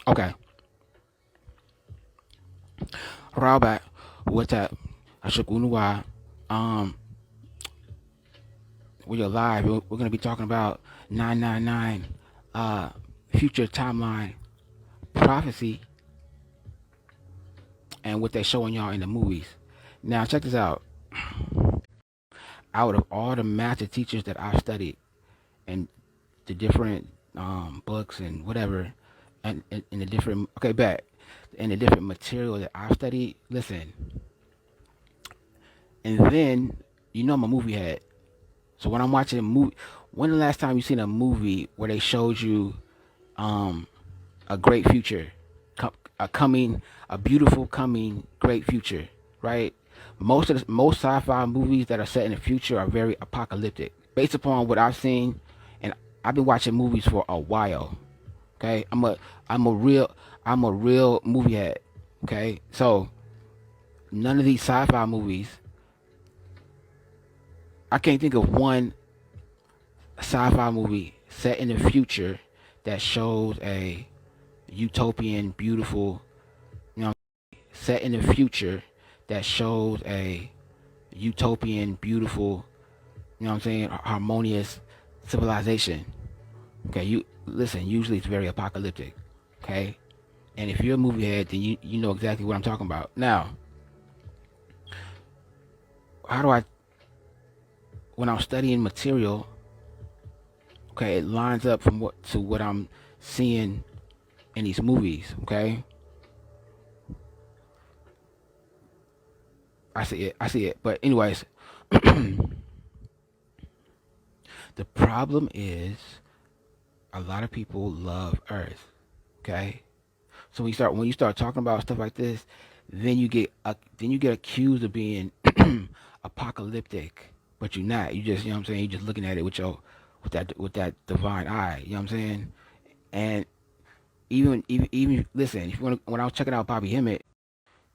Okay, Robert, what's that? Ashakunwa. Um, we are live. We're gonna be talking about 999, uh, future timeline prophecy, and what they're showing y'all in the movies. Now, check this out. Out of all the master teachers that I've studied and the different books and whatever, and the different back and the different material that I've studied. Listen, and then I'm a movie head. So when I'm watching a movie, when the last time you seen a movie where they showed you um a great future, a beautiful coming great future, right? Most sci-fi movies that are set in the future are very apocalyptic, based upon what I've seen, and I've been watching movies for a while. Okay, I'm a real I'm a real movie head. Okay, so none of these sci-fi movies, I can't think of one sci-fi movie set in the future that shows a utopian, beautiful, you know, set in the future that shows a utopian, beautiful, harmonious civilization. Okay, you listen. Usually, it's very apocalyptic. Okay, and if you're a movie head, then you know exactly what I'm talking about. Now, how do I when I'm studying material? Okay, it lines up from what I'm seeing in these movies. Okay, I see it. I see it. But anyways, the problem is a lot of people love Earth. Okay, so when you start talking about stuff like this, then you get accused of being apocalyptic, but you're not. You just, what I'm saying, you're just looking at it with that divine eye. You know what I'm saying? And even listen, if you want when I was checking out Bobby Hemmett,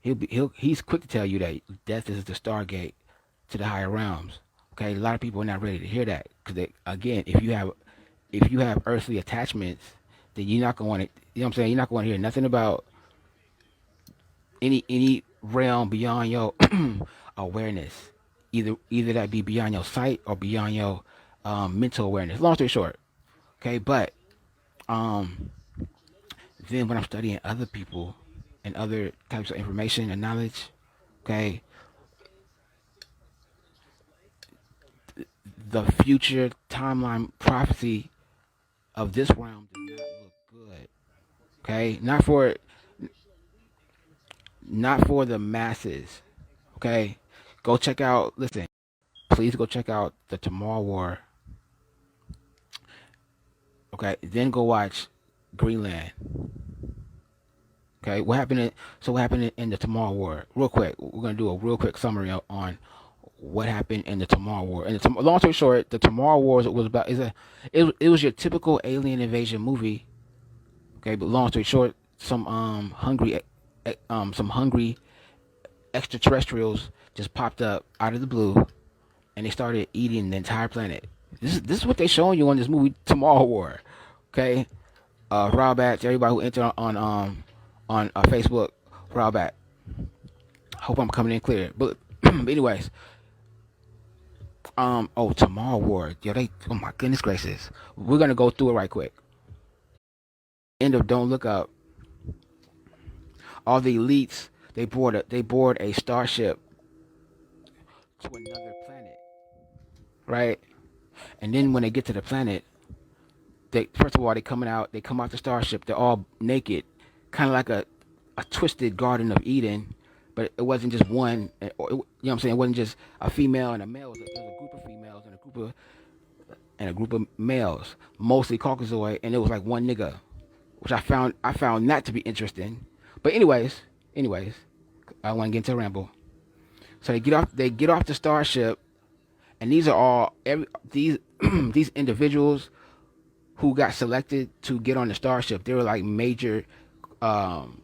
he's quick to tell you that death is the stargate to the higher realms. Okay, a lot of people are not ready to hear that because again, if you have earthly attachments, then you're not going to, you know what I'm saying, you're not going to hear nothing about any realm beyond your awareness. Either that be beyond your sight or beyond your mental awareness. Long story short, okay. But um, then when I'm studying other people and other types of information and knowledge, okay, the future timeline prophecy of this realm does not look good. Okay, not for the masses. Okay, go check out. Listen, please go check out the Tomorrow War. Okay, then go watch Greenland. Okay, what happened in the Tomorrow War? Real quick, we're gonna do a real quick summary on what happened in the Tomorrow War. And long story short, the Tomorrow War was about it was your typical alien invasion movie. Okay, but long story short, some hungry extraterrestrials just popped up out of the blue and they started eating the entire planet. This is what they're showing you on this movie Tomorrow War. Okay, Rob back to everybody who entered on Facebook. Rob back. Hope I'm coming in clear. But anyways, oh, Tomorrow War. Yo, oh my goodness gracious. We're gonna go through it right quick. End of Don't Look Up. All the elites they board a starship to another planet, right? And then when they get to the planet, they first of all they come out the starship. They're all naked, kind of like a twisted Garden of Eden, but it wasn't just one. Or you know what I'm saying? It wasn't just a female and a male. It was a group of females and a group of males, mostly Caucasoid, and it was like one nigga, which I found that to be interesting. But anyways, I want to get into a ramble. So they get off the starship, and these are all these these individuals who got selected to get on the starship. They were like major um,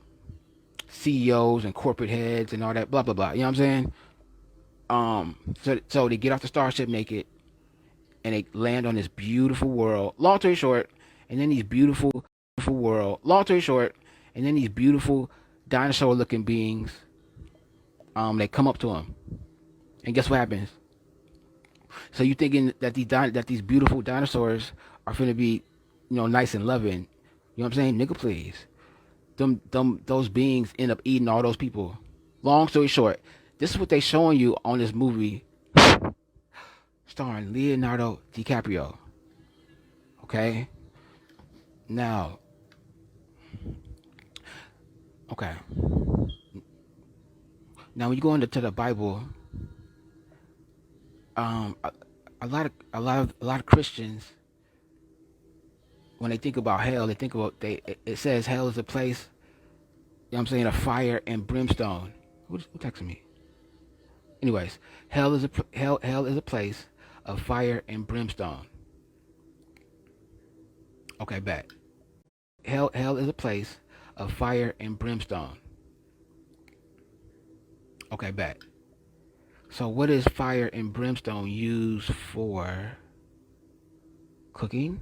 CEOs and corporate heads and all that, blah blah blah. You know what I'm saying? So they get off the starship naked, and they land on this beautiful world. Long story short, and then these beautiful world. Long story short, and then these beautiful dinosaur-looking beings, they come up to him, and guess what happens? So you thinking that these beautiful dinosaurs are finna be, nice and loving? You know what I'm saying, nigga? Please, those beings end up eating all those people. Long story short, this is what they showing you on this movie starring Leonardo DiCaprio. Okay, now, okay, now when you go into the Bible, um, a lot of Christians, when they think about hell, they think about it says hell is a place. You know what I'm saying, of fire and brimstone. Who texted me? Anyways, hell is a place of fire and brimstone. Okay, bet. Hell is a place of fire and brimstone. Okay, bet. So what is fire and brimstone used for? Cooking?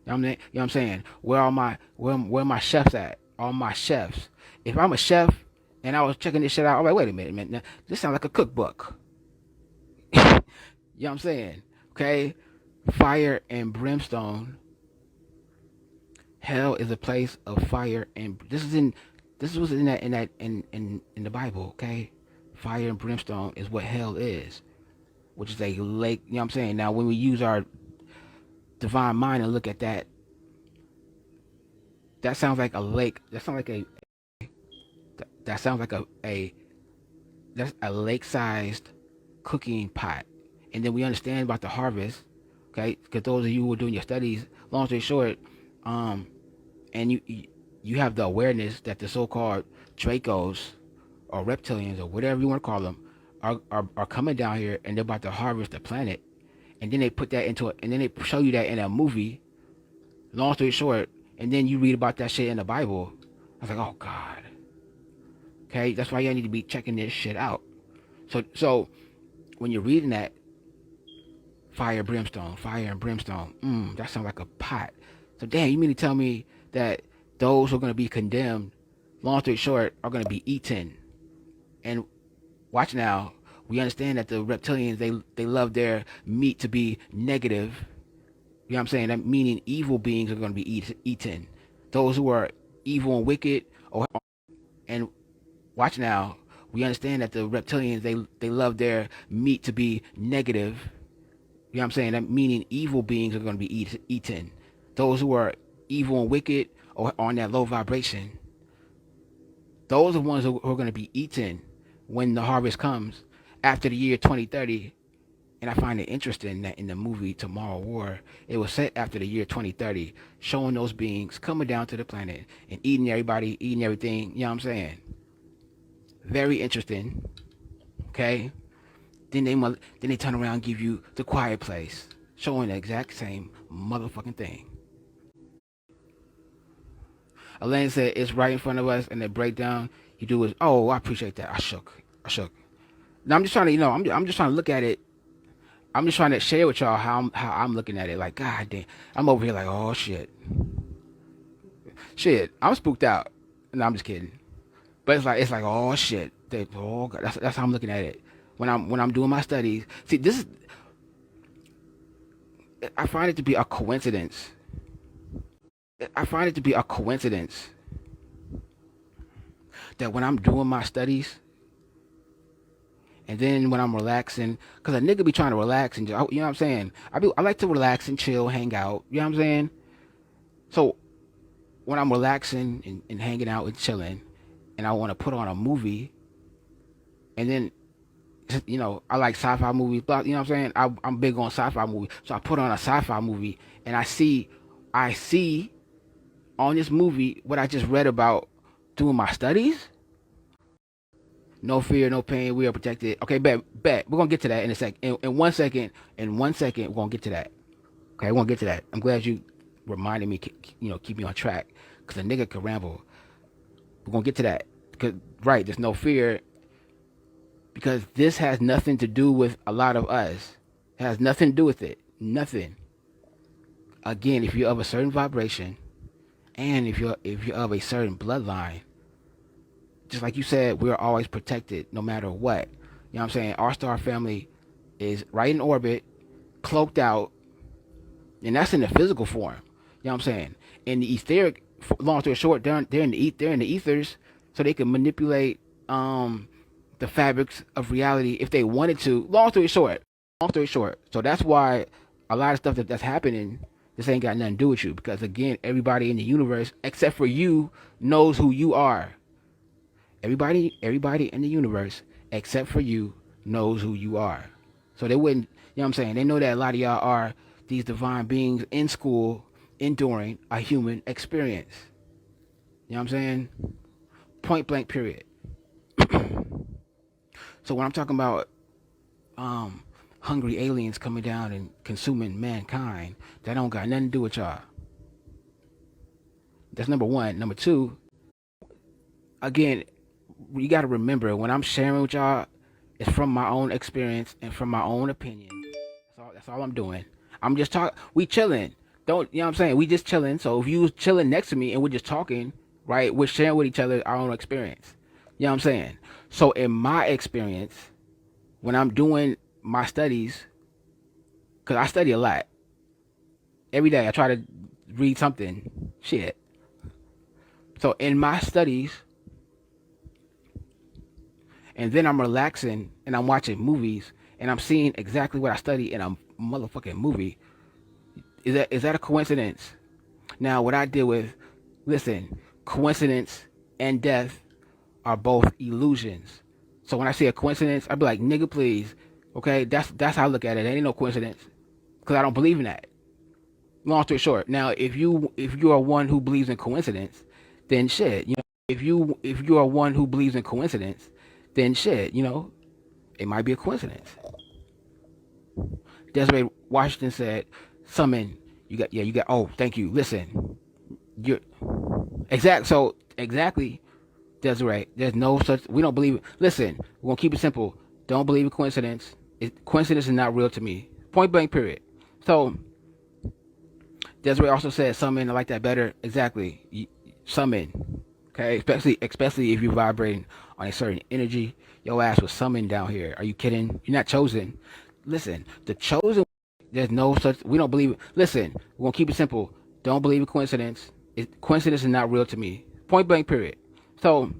You know what I'm saying? Where are my chefs at? All my chefs. If I'm a chef and I was checking this shit out, I'm like, wait a minute, man. Now, this sounds like a cookbook. You know what I'm saying? Okay? Fire and brimstone. Hell is a place of fire and this was in the Bible, okay? Fire and brimstone is what hell is, which is a lake. You know what I'm saying? Now, when we use our divine mind and look at that, that sounds like a lake. That sounds like a that's a lake-sized cooking pot. And then we understand about the harvest, okay? Because those of you who are doing your studies, long story short, um, and you have the awareness that the so-called Dracos or reptilians or whatever you want to call them are coming down here and they're about to harvest the planet. And then they put that into it, and then they show you that in a movie. Long story short, and then you read about that shit in the Bible. I was like, oh God. Okay, that's why y'all need to be checking this shit out. So when you're reading that fire and brimstone, that sounds like a pot. So damn, you mean to tell me that those who are going to be condemned, long story short, are going to be eaten? And watch now, we understand that the reptilians, they love their meat to be negative. You know what I'm saying? That meaning evil beings are going to be eaten. Those who are evil and wicked, and watch now, we understand that the reptilians, they love their meat to be negative. You know what I'm saying? That meaning evil beings are going to be eaten. Those who are evil and wicked or on that low vibration, those are the ones who are going to be eaten when the harvest comes after the year 2030. And I find it interesting that in the movie Tomorrow War, it was set after the year 2030, showing those beings coming down to the planet and eating everybody, eating everything. You know what I'm saying? Very interesting. Okay. Then they turn around and give you The Quiet Place, showing the exact same motherfucking thing. Elaine said it's right in front of us, and the breakdown you do is, oh, I appreciate that. I shook. Now I'm just trying to, I'm just trying to look at it. I'm just trying to share with y'all how I'm looking at it. Like, God damn, I'm over here like, oh shit. I'm spooked out. No, I'm just kidding. But it's like, oh shit. Oh God, that's how I'm looking at it. When I'm doing my studies. See, I find it to be a coincidence. I find it to be a coincidence that when I'm doing my studies, and then when I'm relaxing, cause a nigga be trying to relax and just, you know what I'm saying? I like to relax and chill, hang out. You know what I'm saying? So when I'm relaxing and hanging out and chilling, and I want to put on a movie, and then I like sci-fi movies. But you know what I'm saying? I'm big on sci-fi movies, so I put on a sci-fi movie, and I see on this movie what I just read about doing my studies. No fear, no pain. We are protected. Okay, bet. We're gonna get to that in a sec. In 1 second. In 1 second, we're gonna get to that. Okay, we're gonna get to that. I'm glad you reminded me. Keep me on track. Cause a nigga could ramble. We're gonna get to that. Cause right, there's no fear. Because this has nothing to do with a lot of us. It has nothing to do with it. Nothing. Again, if you're of a certain vibration, And if you're of a certain bloodline, just like you said, we're always protected no matter what. You know what I'm saying? Our star family is right in orbit, cloaked out, and that's in the physical form. You know what I'm saying? In the etheric, long story short, they're in the ethers, so they can manipulate the fabrics of reality if they wanted to. Long story short. So that's why a lot of stuff that's happening, this ain't got nothing to do with you, because again, everybody in the universe except for you knows who you are. Everybody in the universe except for you knows who you are. So they wouldn't, you know what I'm saying? They know that a lot of y'all are these divine beings in school enduring a human experience. You know what I'm saying? Point blank period. So when I'm talking about hungry aliens coming down and consuming mankind, that don't got nothing to do with y'all. That's number one. Number two, again, you got to remember when I'm sharing with y'all, it's from my own experience and from my own opinion. That's all I'm doing. I'm just talking. We chilling. Don't, you know what I'm saying? We just chilling. So if you was chilling next to me and we're just talking, right? We're sharing with each other our own experience. You know what I'm saying? So in my experience, when I'm doing my studies, because I study a lot every day, I try to read something. Shit. So in my studies, and then I'm relaxing and I'm watching movies and I'm seeing exactly what I study in a motherfucking movie. Is that a coincidence? Now, what I deal with, listen, coincidence and death are both illusions. So when I see a coincidence, I be like, nigga, please. Okay, that's how I look at it. It ain't no coincidence because I don't believe in that. Long story short, now if you are one who believes in coincidence, then shit, if you are one who believes in coincidence, then shit, it might be a coincidence. Desiree Washington said, "Summon, you got. Oh, thank you. Listen, you're exact. So exactly, Desiree. There's no such. We don't believe. Listen, we're gonna keep it simple. Don't believe in coincidence. Coincidence is not real to me. Point blank. Period. So Desiree also said, "Summon. I like that better. Exactly. Summon. Okay, especially if you're vibrating on a certain energy. Your ass was summoned down here. Are you kidding? You're not chosen. Listen, the chosen. There's no such. We don't believe. Listen, we're gonna keep it simple. Don't believe in coincidence. Coincidence is not real to me. Point blank. Period. So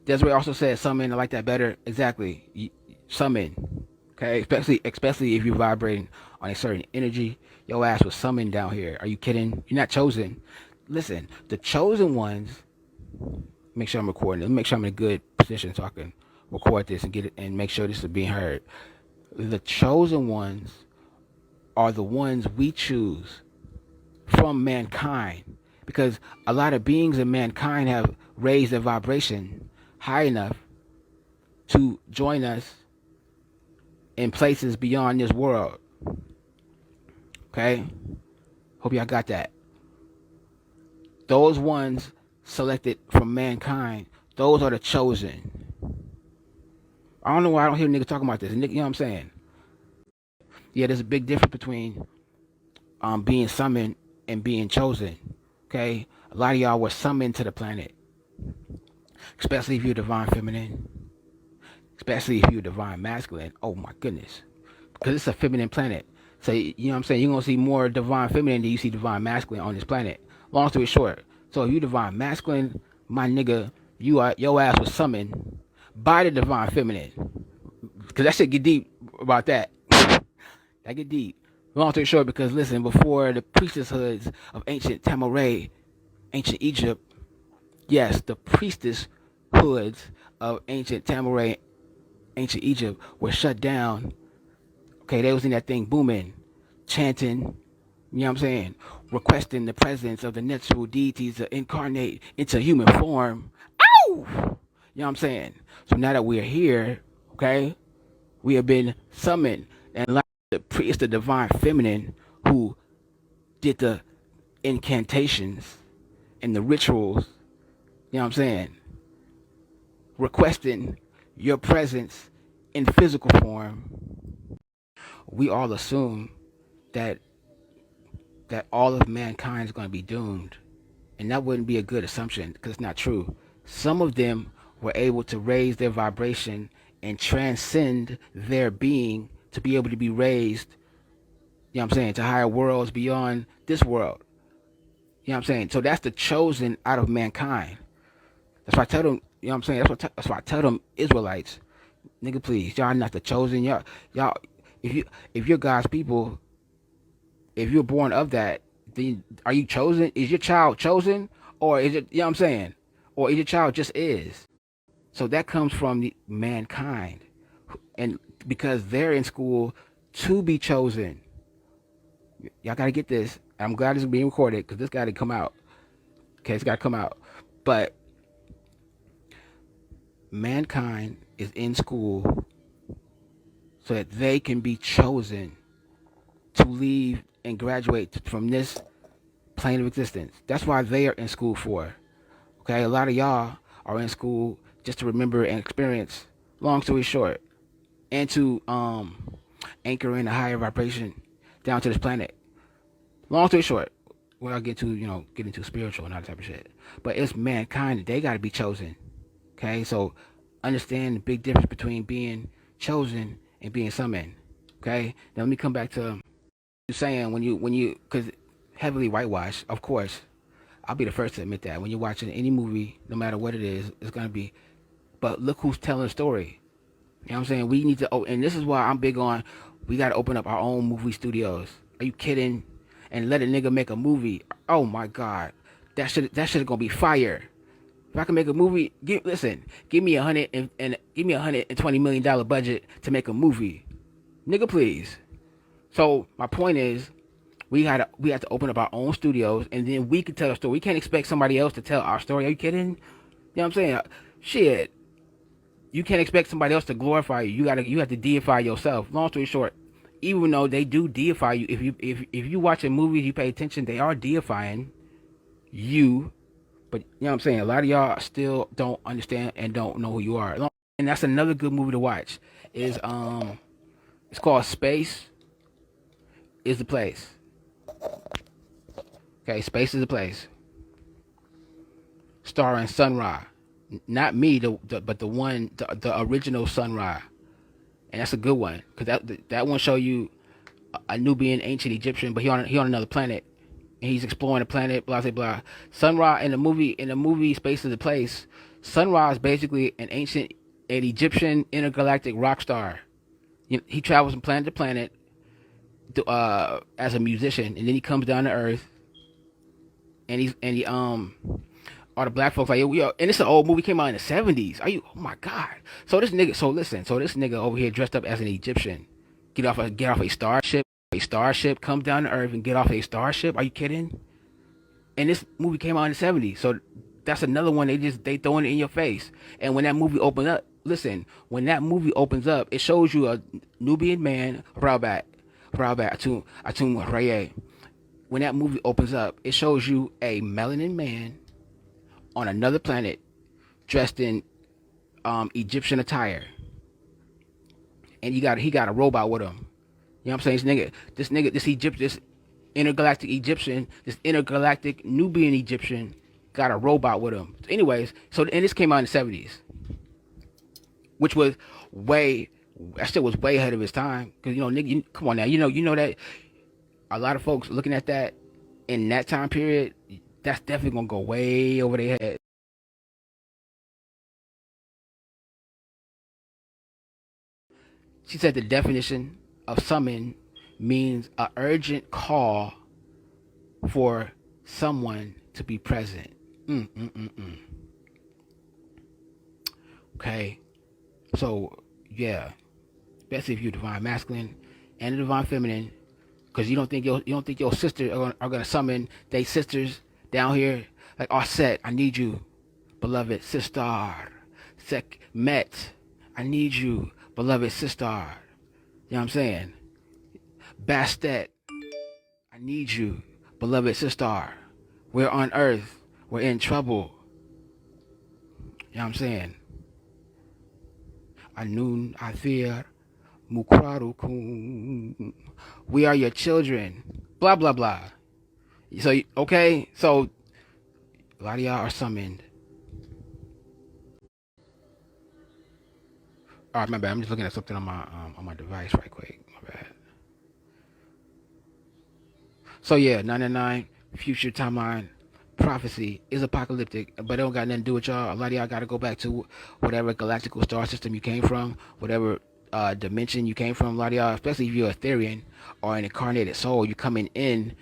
Desiree also said, "Summon. I like that better. Exactly. Summon. Okay, especially if you're vibrating on a certain energy. Your ass was summoned down here. Are you kidding? You're not chosen. Listen, the chosen ones. Make sure I'm recording. Let me make sure I'm in a good position so I can record this and get it and make sure this is being heard. The chosen ones are the ones we choose from mankind because a lot of beings in mankind have raised their vibration high enough to join us in places beyond this world. Okay? Hope y'all got that. Those ones selected from mankind, those are the chosen. I don't know why I don't hear niggas talking about this. You know what I'm saying? Yeah, there's a big difference between being summoned and being chosen. Okay? A lot of y'all were summoned to the planet, especially if you're divine feminine, especially if you're divine masculine. Oh my goodness. Because it's a feminine planet. So, you know what I'm saying? You're going to see more divine feminine than you see divine masculine on this planet. Long story short. So, if you divine masculine, my nigga, your ass was summoned by the divine feminine. Because that shit get deep about that. That get deep. Long story short, because listen, before the priestesshoods of ancient Tamaray, ancient Egypt, yes, the priestess hoods of ancient Tamaray, ancient Egypt were shut down. Okay, they was in that thing booming, chanting, you know what I'm saying, requesting the presence of the natural deities to incarnate into human form. Ow! You know what I'm saying? So now that we're here, okay, we have been summoned. And like it's the divine feminine who did the incantations and the rituals, you know what I'm saying, requesting your presence in physical form. We all assume that that all of mankind is going to be doomed. And that wouldn't be a good assumption because it's not true. Some of them were able to raise their vibration and transcend their being to be able to be raised, you know what I'm saying, to higher worlds beyond this world. You know what I'm saying? So that's the chosen out of mankind. That's why I tell them, you know what I'm saying? That's why I tell them Israelites, nigga, please, y'all not the chosen. Y'all, if you're God's people, if you're born of that, then are you chosen? Is your child chosen, or is it? You know what I'm saying? Or is your child just is? So that comes from the mankind, and because they're in school to be chosen. Y'all gotta get this. I'm glad it's being recorded because this got to come out. Okay, it's got to come out. But mankind is in school so that they can be chosen to leave and graduate from this plane of existence. That's why they are in school for. Okay, a lot of y'all are in school just to remember and experience. Long story short, and to anchor in a higher vibration down to this planet. Long story short, without getting too get into spiritual and all that type of shit. But it's mankind; they got to be chosen. Okay, so understand the big difference between being chosen and being summoned. Okay, now let me come back to you saying when you because heavily whitewashed, of course. I'll be the first to admit that when you're watching any movie, no matter what it is, it's gonna be. But look who's telling the story. You know what I'm saying? We need to, and this is why I'm big on. We gotta open up our own movie studios. Are you kidding? And let a nigga make a movie. Oh my god, that shit gonna be fire. If I can make a movie, listen, give me give me $120 million budget to make a movie, nigga, please. So my point is, we have to open up our own studios, and then we can tell a story. We can't expect somebody else to tell our story. Are you kidding? You know what I'm saying? Shit, you can't expect somebody else to glorify you. You have to deify yourself. Long story short, even though they do deify you, if you watching movies, you pay attention, they are deifying you. But you know what I'm saying? A lot of y'all still don't understand and don't know who you are. And that's another good movie to watch. Is it's called Space is the Place. Okay, Space is the Place. Starring Sun Ra. Not me, but the original Sun Ra. And that's a good one because that one show you a Nubian ancient Egyptian, but he on another planet, and he's exploring the planet. Blah blah blah. Sun Ra in the movie Space is the Place. Sun Ra is basically an Egyptian intergalactic rock star. He travels from planet to planet as a musician, and then he comes down to Earth, and he all the black folks like, yo, and it's an old movie, came out in the '70s. Are you? Oh my god! So this nigga, this nigga over here dressed up as an Egyptian, get off a starship, come down to Earth and get off a starship. Are you kidding? And this movie came out in the '70s, so that's another one they throwing it in your face. And when that movie opens up, when that movie opens up, it shows you a Nubian man, Rabat, Atum Raye. When that movie opens up, it shows you a melanin man on another planet dressed in Egyptian attire, and he got a robot with him. You know what I'm saying? This intergalactic Egyptian, this intergalactic Nubian Egyptian got a robot with him. Anyways, and this came out in the '70s, which was that shit was way ahead of its time. Cause nigga, come on now, you know that a lot of folks looking at that in that time period, that's definitely gonna go way over their head. She said the definition of summon means a urgent call for someone to be present. Okay, so yeah, especially if you're divine masculine and a divine feminine, because you don't think your sisters are gonna summon they sisters down here like Offset. I need you, beloved sister. Met. I need you, beloved sister. You know what I'm saying? Bastet. I need you, beloved sister. We're on earth. We're in trouble. You know what I'm saying? Anun Athir Mukrarukum. We are your children. Blah blah blah. So okay, so a lot of y'all are summoned. All right, my bad. I'm just looking at something on my device right quick. My bad. So yeah, 999 future timeline prophecy is apocalyptic, but it don't got nothing to do with y'all. A lot of y'all got to go back to whatever galactical star system you came from, whatever dimension you came from. A lot of y'all, especially if you're a Therian or an incarnated soul, you're coming in.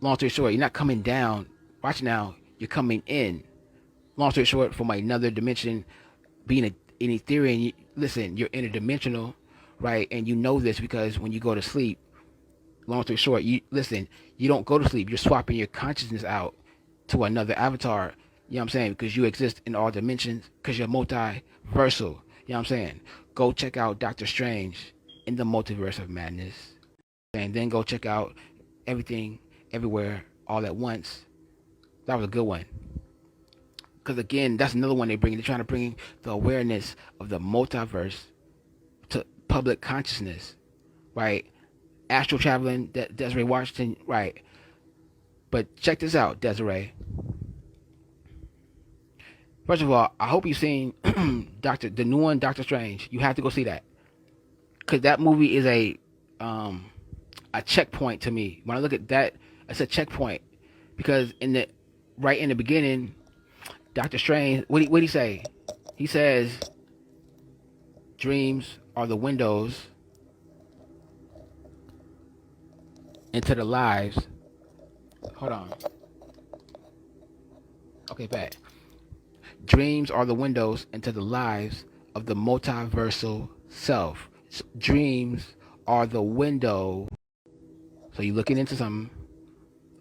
Long story short, you're not coming down. Watch now, you're coming in. Long story short, from another dimension, being an Ethereum, listen, you're interdimensional, right? And you know this because when you go to sleep, long story short, you listen, you don't go to sleep. You're swapping your consciousness out to another avatar. You know what I'm saying? Because you exist in all dimensions, because you're multiversal. You know what I'm saying? Go check out Doctor Strange in the Multiverse of Madness. And then go check out Everything, Everywhere, All at Once. That was a good one. Because again, that's another one they bring. They're trying to bring the awareness of the multiverse to public consciousness, right? Astral traveling, Desiree Washington, right? But check this out, Desiree. First of all, I hope you've seen the new one, Doctor Strange. You have to go see that because that movie is um a checkpoint to me. When I look at that, it's a checkpoint because right in the beginning, Doctor Strange, what he say? He says, "Dreams are the windows into the lives." Hold on. Okay, back. Dreams are the windows into the lives of the multiversal self. Dreams are the window. So you're looking into something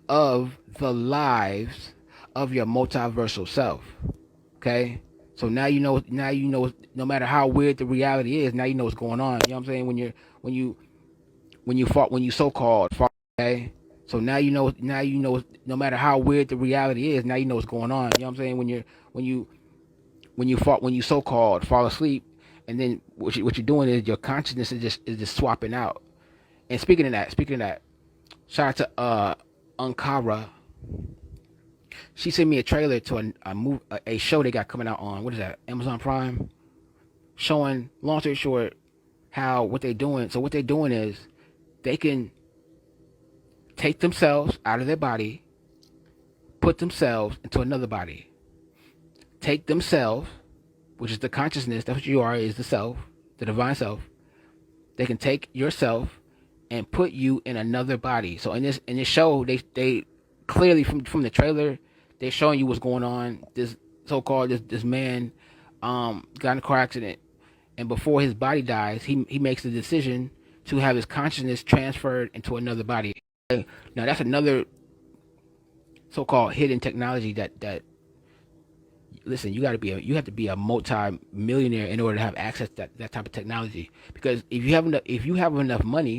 of the lives of your multiversal self. Okay? So now you know no matter how weird the reality is, now you know what's going on. You know what I'm saying? When you when you so called fall, okay? So now you know no matter how weird the reality is, now you know what's going on. You know what I'm saying? When you when you so called fall asleep, and then what you're doing is your consciousness is just swapping out. And speaking of that, shout out to Ankara. She sent me a trailer to a show they got coming out on what is that, Amazon Prime, showing, long story short, how what they're doing. So what they're doing is they can take themselves out of their body, put themselves into another body, take themselves, which is the consciousness, that's what you are, is the self, the divine self. They can take yourself and put you in another body. So in this show, they clearly from the trailer, they're showing you what's going on. This so-called this man got in a car accident, and before his body dies, he makes the decision to have his consciousness transferred into another body. Now that's another so-called hidden technology that listen, you have to be a multi-millionaire in order to have access to that type of technology. Because if you have enough money,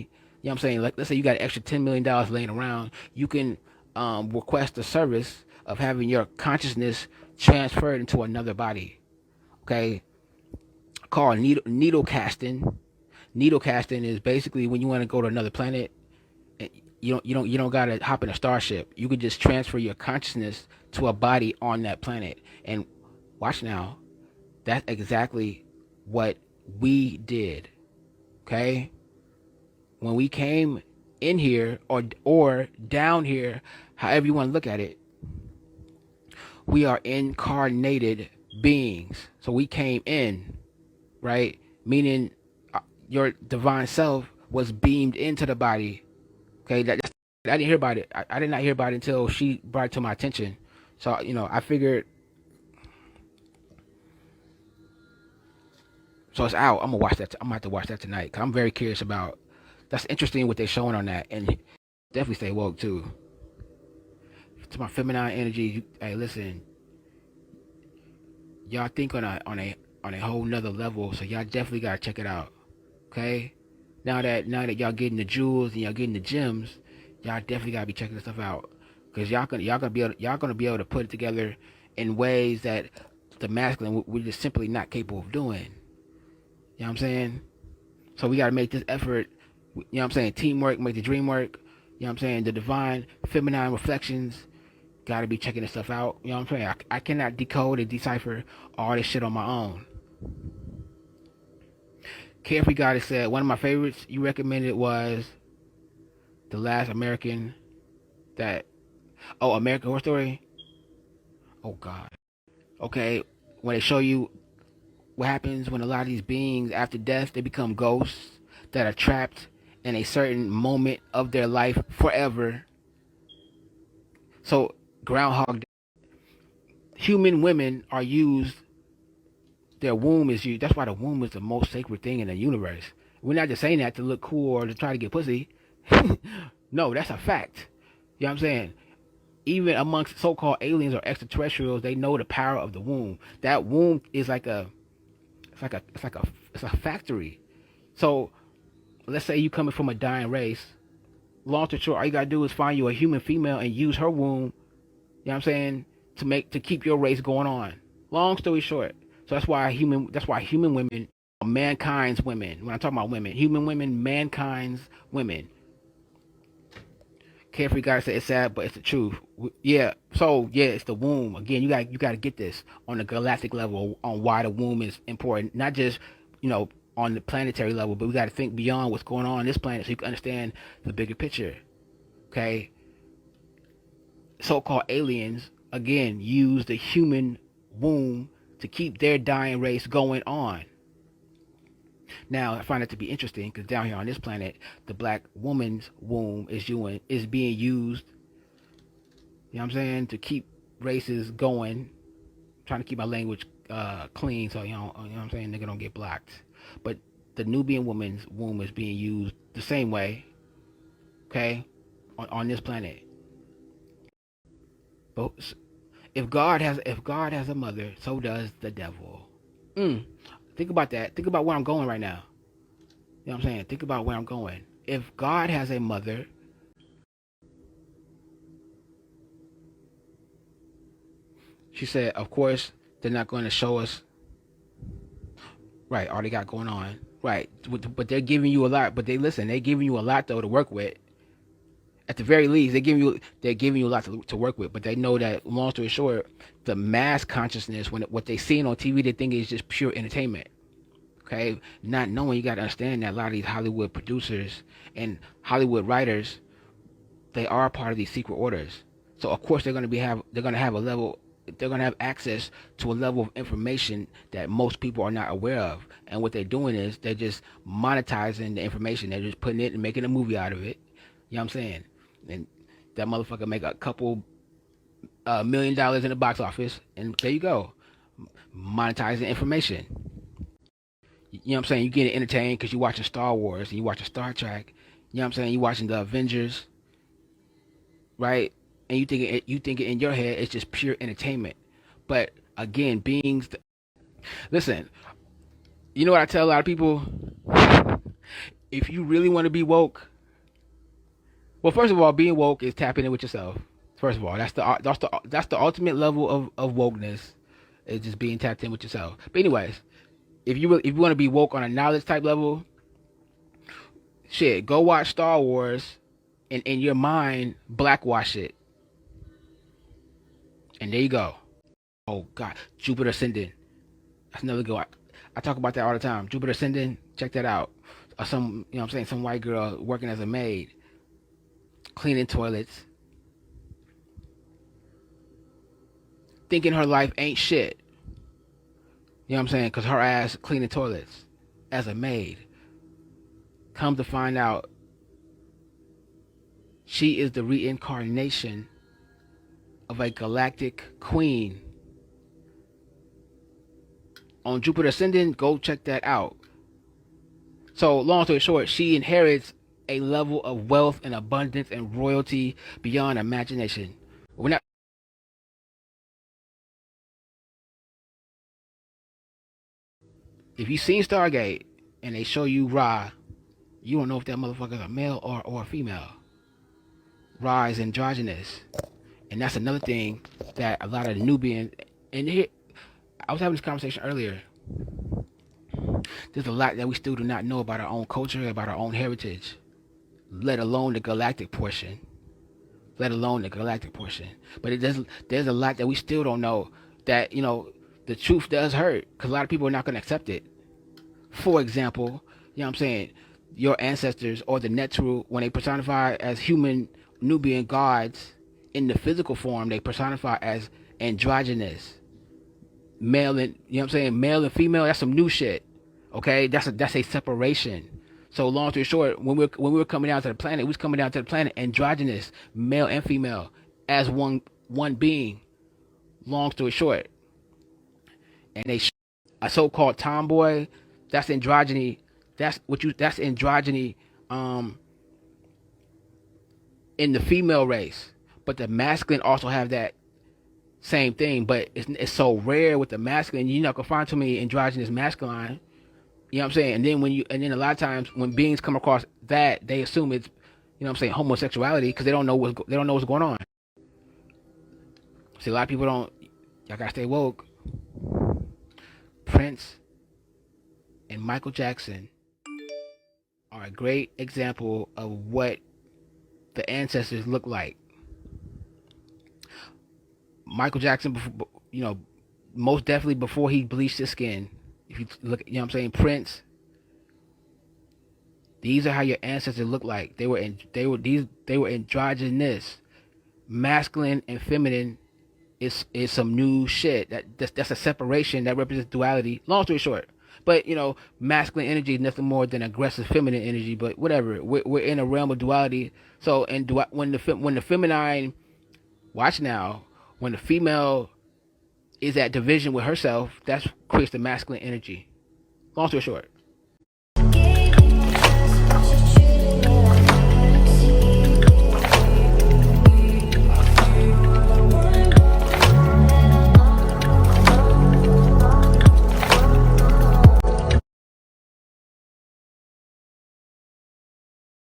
you know what I'm saying, like let's say you got an extra $10 million laying around, you can request the service of having your consciousness transferred into another body. Okay, called needle casting. Needle casting is basically when you want to go to another planet. You don't gotta hop in a starship. You can just transfer your consciousness to a body on that planet. And watch now, that's exactly what we did. Okay, when we came in here or down here, however you want to look at it, we are incarnated beings. So we came in, right? Meaning your divine self was beamed into the body. Okay, I didn't hear about it. I did not hear about it until she brought it to my attention. So I figured. So it's out. I'm gonna watch that. I'm gonna have to watch that tonight. Cause I'm very curious about. That's interesting what they're showing on that, and definitely stay woke too. To my feminine energy, hey, listen, y'all think on a whole nother level. So y'all definitely gotta check it out. Okay. Now that y'all getting the jewels and y'all getting the gems, y'all definitely gotta be checking this stuff out. Cause y'all gonna be able to put it together in ways that the masculine we're just simply not capable of doing. You know what I'm saying? So we gotta make this effort. You know what I'm saying? Teamwork make the dream work. You know You know what I'm saying? The divine feminine reflections. Got to be checking this stuff out. You know what I'm saying? I cannot decode and decipher all this shit on my own. Carefree Goddess said one of my favorites you recommended was The Last American that American Horror Story. Oh God. Okay, when they show you what happens when a lot of these beings after death they become ghosts that are trapped in a certain moment of their life forever. So Groundhog human women are used. Their womb is used. That's why the womb is the most sacred thing in the universe. We're not just saying that to look cool or to try to get pussy. No, that's a fact. You know what I'm saying? Even amongst so-called aliens or extraterrestrials, they know the power of the womb. That womb is it's a factory. So let's say you coming from a dying race. Long to short, all you gotta do is find you a human female and use her womb. You know what I'm saying? To keep your race going on. Long story short. So that's why human women are mankind's women. When I'm talking about women, human women, mankind's women. Carefree guy said it's sad, but it's the truth. Yeah. So yeah, it's the womb. Again, you got to get this on the galactic level on why the womb is important. Not just on the planetary level, but we got to think beyond what's going on this planet so you can understand the bigger picture. Okay. So-called aliens again use the human womb to keep their dying race going on. Now, I find it to be interesting because down here on this planet, the black woman's womb is being used, you know what I'm saying, to keep races going. I'm trying to keep my language clean so you know what I'm saying, nigga don't get blocked. But the Nubian woman's womb is being used the same way, okay, on this planet. But if God has a mother, so does the devil. Think about that. Think about where I'm going right now. You know what I'm saying? Think about where I'm going. If God has a mother, she said, of course, they're not going to show us, right, all they got going on. Right. But they're giving you a lot. But they're giving you a lot, though, to work with. At the very least, they're giving you a lot to work with. But they know that, long story short, the mass consciousness, what they see on TV, they think is just pure entertainment. Okay, not knowing, you got to understand that a lot of these Hollywood producers and Hollywood writers, they are part of these secret orders. So of course they're going to have a level, they're going to have access to a level of information that most people are not aware of. And what they're doing is they're just monetizing the information. They're just putting it and making a movie out of it. You know what I'm saying? And that motherfucker make a couple $1 million in the box office, and there you go, monetizing information. You know what I'm saying? You get entertained because you're watching Star Wars and you watching Star Trek. You know what I'm saying? You watching the Avengers, right? And you think in your head it's just pure entertainment. But again, listen. You know what I tell a lot of people? If you really want to be woke, well, first of all, being woke is tapping in with yourself. First of all, that's the ultimate level of wokeness, is just being tapped in with yourself. But anyways, if you want to be woke on a knowledge type level, shit, go watch Star Wars, and in your mind blackwash it, and there you go. Oh God, Jupiter Ascending. That's another go. I talk about that all the time. Jupiter Ascending, check that out. Or some, you know what I'm saying, some white girl working as a maid, cleaning toilets, thinking her life ain't shit. You know what I'm saying? Because her ass cleaning toilets as a maid. Come to find out, she is the reincarnation of a galactic queen. On Jupiter Ascending, go check that out. So, long story short, she inherits a level of wealth and abundance and royalty beyond imagination. We're not. If you seen Stargate and they show you Ra, you don't know if that motherfucker is a male or a female. Ra is androgynous, and that's another thing that a lot of the Nubians. And here, I was having this conversation earlier. There's a lot that we still do not know about our own culture, about our own heritage. let alone the galactic portion. Let alone the galactic portion. But it does. There's a lot that we still don't know. That the truth does hurt because a lot of people are not going to accept it. For example, what I'm saying, your ancestors or the Netru, when they personify as human Nubian gods in the physical form, they personify as androgynous, male and what I'm saying, male and female. That's some new shit. Okay, that's a separation. So long story short, when we were coming down to the planet, we was coming down to the planet androgynous, male and female, as one being. Long story short, and a so-called tomboy, that's androgyny. That's androgyny in the female race. But the masculine also have that same thing, but it's so rare with the masculine. You're not gonna find too many androgynous masculine. You know what I'm saying? And then a lot of times when beings come across that, they assume it's what I'm saying, homosexuality, because they don't know what's going on. See, a lot of people don't. Y'all gotta stay woke. Prince and Michael Jackson are a great example of what the ancestors look like. Michael Jackson, most definitely before he bleached his skin. If you look, what I'm saying, Prince. These are how your ancestors look like. They were androgynous, masculine and feminine. Is some new shit. That's a separation that represents duality. Long story short, but masculine energy is nothing more than aggressive feminine energy. But whatever, we're in a realm of duality. So when the feminine, watch now, when the female is at division with herself, that creates the masculine energy. Long story short.